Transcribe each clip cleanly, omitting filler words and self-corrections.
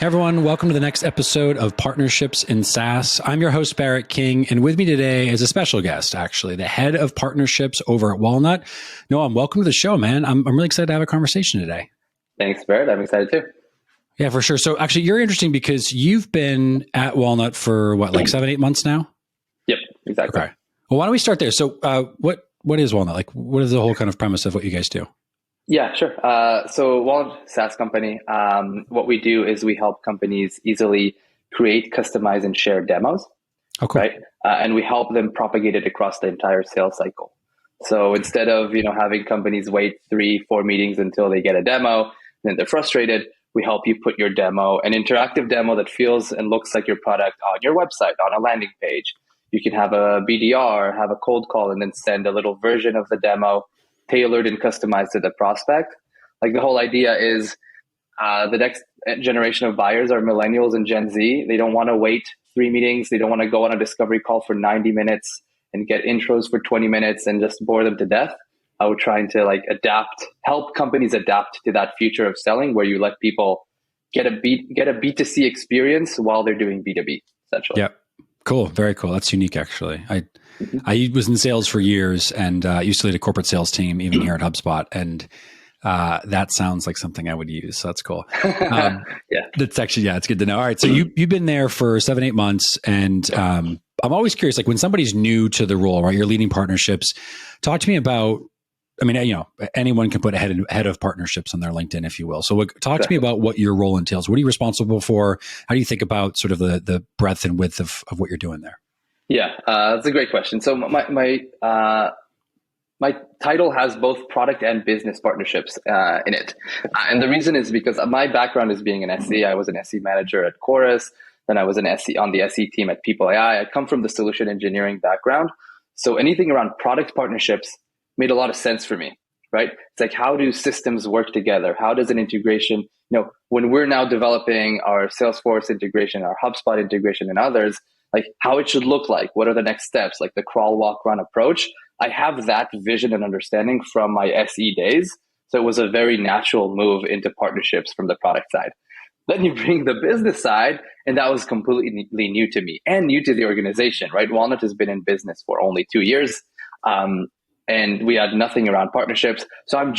Hey everyone, welcome to the next episode of Partnerships in SaaS. I'm your host, Barrett King, and with me today is a special guest, actually, the head of partnerships over at Walnut. Noam, welcome to the show, man. I'm really excited to have a conversation today. Thanks, Barrett. I'm excited too. Yeah, for sure. So actually, you're interesting because you've been at Walnut for what, like 7-8 months now? Yep, exactly. Okay. Well, why don't we start there? So what is Walnut? Like, what is the whole kind of premise of what you guys do? Yeah, sure. So Walnut SaaS company, what we do is we help companies easily create, customize, and share demos. Oh, cool. Right? And we help them propagate it across the entire sales cycle. So instead of having companies wait 3-4 meetings until they get a demo, then they're frustrated, we help you put your demo, an interactive demo that feels and looks like your product on your website, on a landing page. You can have a BDR, have a cold call, and then send a little version of the demo tailored and customized to the prospect. Like the whole idea is the next generation of buyers are millennials and Gen Z. They don't want to wait 3 meetings. They don't want to go on a discovery call for 90 minutes and get intros for 20 minutes and just bore them to death. We're trying to help companies adapt to that future of selling where you let people get a B2C experience while they're doing B2B, essentially. Yeah. Cool. Very cool. That's unique, actually. I was in sales for years and used to lead a corporate sales team, even here at HubSpot. And that sounds like something I would use. So that's cool. Yeah. That's actually, it's good to know. All right. So you've been there for 7-8 months. And I'm always curious, like when somebody's new to the role, right? You're leading partnerships. Talk to me about, anyone can put head of partnerships on their LinkedIn, if you will. So talk to me about what your role entails. What are you responsible for? How do you think about sort of the breadth and width of what you're doing there? Yeah, that's a great question. So my title has both product and business partnerships in it. And the reason is because my background is being an SE. I was an SE manager at Chorus. Then I was an SE on the SE team at People AI. I come from the solution engineering background. So anything around product partnerships made a lot of sense for me, right? It's like, how do systems work together? How does an integration, when we're now developing our Salesforce integration, our HubSpot integration and others, like how it should look like, what are the next steps, like the crawl, walk, run approach. I have that vision and understanding from my SE days. So it was a very natural move into partnerships from the product side. Then you bring the business side, and that was completely new to me and new to the organization, right? Walnut has been in business for only 2 years. And we had nothing around partnerships. So I'm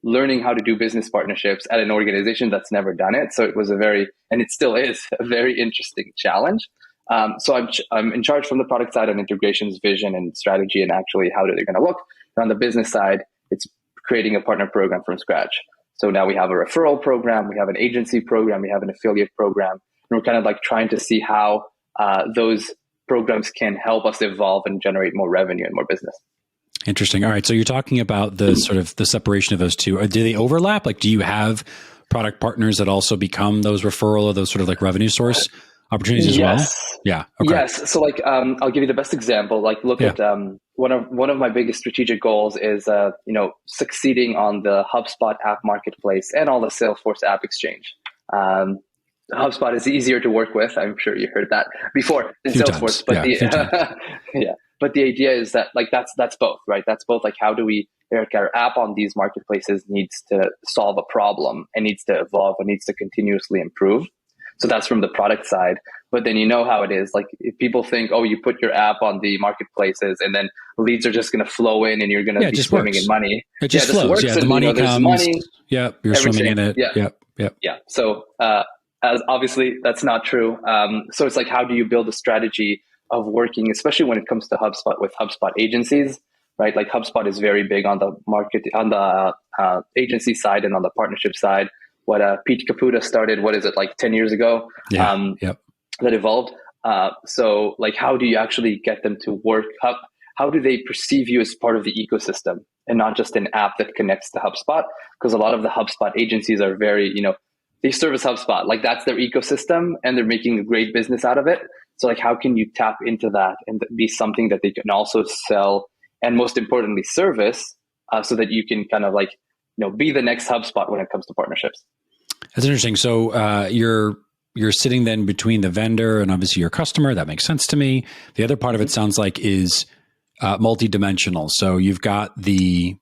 learning how to do business partnerships at an organization that's never done it. So it was and it still is a very interesting challenge. So I'm in charge from the product side on integrations, vision, and strategy, and actually how they're going to look. And on the business side, it's creating a partner program from scratch. So now we have a referral program, we have an agency program, we have an affiliate program, and we're kind of like trying to see how those programs can help us evolve and generate more revenue and more business. Interesting. All right. So you're talking about the sort of the separation of those two. Do they overlap? Like, do you have product partners that also become those referral or those sort of like revenue source opportunities as well? Yeah. Okay. Yes. So I'll give you the best example. Like look at one of my biggest strategic goals is succeeding on the HubSpot app marketplace and all the Salesforce app exchange. HubSpot is easier to work with. I'm sure you heard that before in Salesforce, but yeah. But the idea is that that's both, right? That's both like how do we our app on these marketplaces needs to solve a problem and needs to evolve and needs to continuously improve. So that's from the product side. But then how it is. Like if people think, you put your app on the marketplaces and then leads are just going to sweing in and you're going to be swimming in money. It just flows. Works. Yeah, and, the money comes. Money, you're swimming in it. Yeah. So as obviously that's not true. So it's like, how do you build a strategy of working, especially when it comes to HubSpot with HubSpot agencies, right? Like HubSpot is very big on the market, on the agency side and on the partnership side. What Pete Caputa started, 10 years ago? That evolved. So like, how do you actually get them to work? How do they perceive you as part of the ecosystem and not just an app that connects to HubSpot? Because a lot of the HubSpot agencies are very, they service HubSpot, like that's their ecosystem and they're making a great business out of it. So like, how can you tap into that and be something that they can also sell and most importantly, service so that you can kind of like, be the next HubSpot when it comes to partnerships. That's interesting. So you're sitting then between the vendor and obviously your customer. That makes sense to me. The other part of it sounds like is multidimensional. So you've got the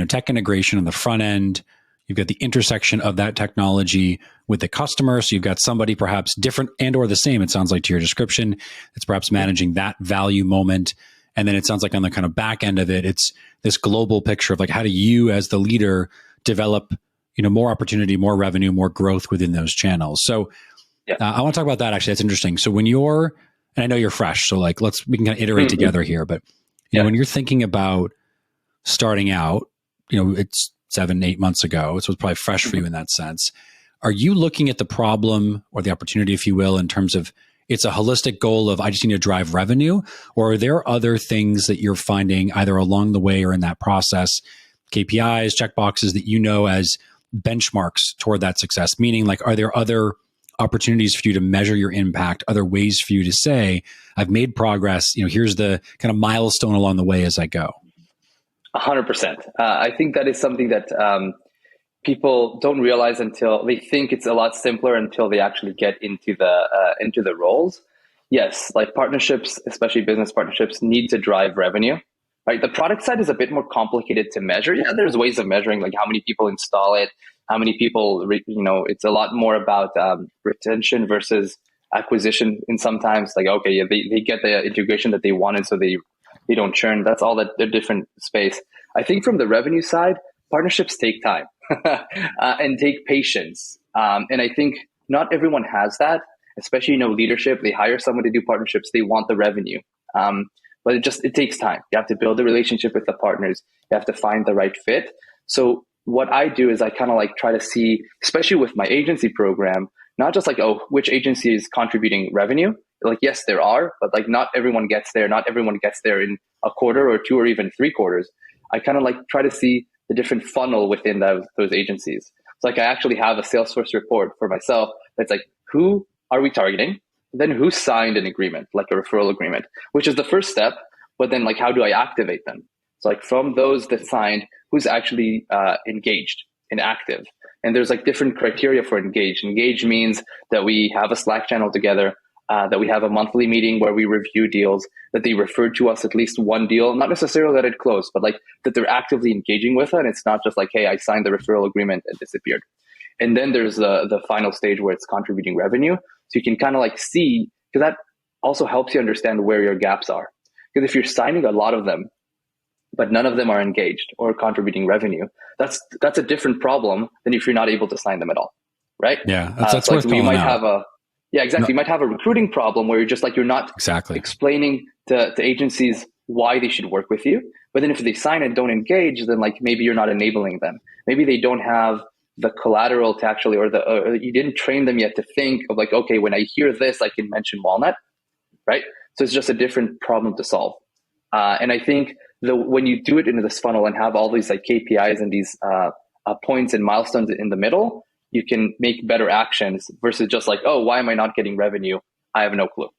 tech integration on the front end. You've got the intersection of that technology with the customer. So you've got somebody perhaps different and or the same, it sounds like to your description, it's perhaps managing that value moment. And then it sounds like on the kind of back end of it, it's this global picture of like, how do you as the leader develop, more opportunity, more revenue, more growth within those channels. So I want to talk about that. Actually, that's interesting. So when you're, and I know you're fresh, so like, we can kind of iterate together here, but when you're thinking about starting out, it's 7-8 months ago, so it's probably fresh for you in that sense. Are you looking at the problem or the opportunity, if you will, in terms of it's a holistic goal of I just need to drive revenue, or are there other things that you're finding either along the way or in that process, KPIs, checkboxes that as benchmarks toward that success? Meaning, like, are there other opportunities for you to measure your impact, other ways for you to say, I've made progress, here's the kind of milestone along the way as I go? 100%. I think that is something that people don't realize until they think it's a lot simpler until they actually get into the roles. Yes, like partnerships, especially business partnerships, need to drive revenue. Right? The product side is a bit more complicated to measure. Yeah, there's ways of measuring, like how many people install it, how many people, it's a lot more about retention versus acquisition. And sometimes, like, okay, yeah, they get the integration that they wanted, so they don't churn. That's all that they're different space. I think from the revenue side, partnerships take time and take patience. And I think not everyone has that, especially, leadership. They hire someone to do partnerships. They want the revenue. But it takes time. You have to build a relationship with the partners. You have to find the right fit. So what I do is I kind of like try to see, especially with my agency program, not just like, which agency is contributing revenue? Like, yes, there are, but like not everyone gets there. Not everyone gets there in a quarter or 2 or even 3 quarters. I kind of like try to see the different funnel within those agencies. So like I actually have a Salesforce report for myself that's like, who are we targeting? Then who signed an agreement, like a referral agreement, which is the first step. But then like, how do I activate them? So like from those that signed, who's actually engaged and active? And there's like different criteria for engaged. Engaged means that we have a Slack channel together, that we have a monthly meeting where we review deals, that they referred to us at least one deal, not necessarily that it closed, but like that they're actively engaging with it. And it's not just like, hey, I signed the referral agreement and disappeared. And then there's the final stage where it's contributing revenue. So you can kind of like see, because that also helps you understand where your gaps are. Because if you're signing a lot of them, but none of them are engaged or contributing revenue, that's a different problem than if you're not able to sign them at all, right? Yeah, that's so worth like we calling might out. have exactly. No. You might have a recruiting problem where you're just like, you're not explaining to agencies why they should work with you. But then if they sign and don't engage, then like maybe you're not enabling them. Maybe they don't have the collateral to actually, or you didn't train them yet to think of like, okay, when I hear this, I can mention Walnut, right? So it's just a different problem to solve. And I think when you do it into this funnel and have all these like KPIs and these points and milestones in the middle, you can make better actions versus just like, oh, why am I not getting revenue? I have no clue.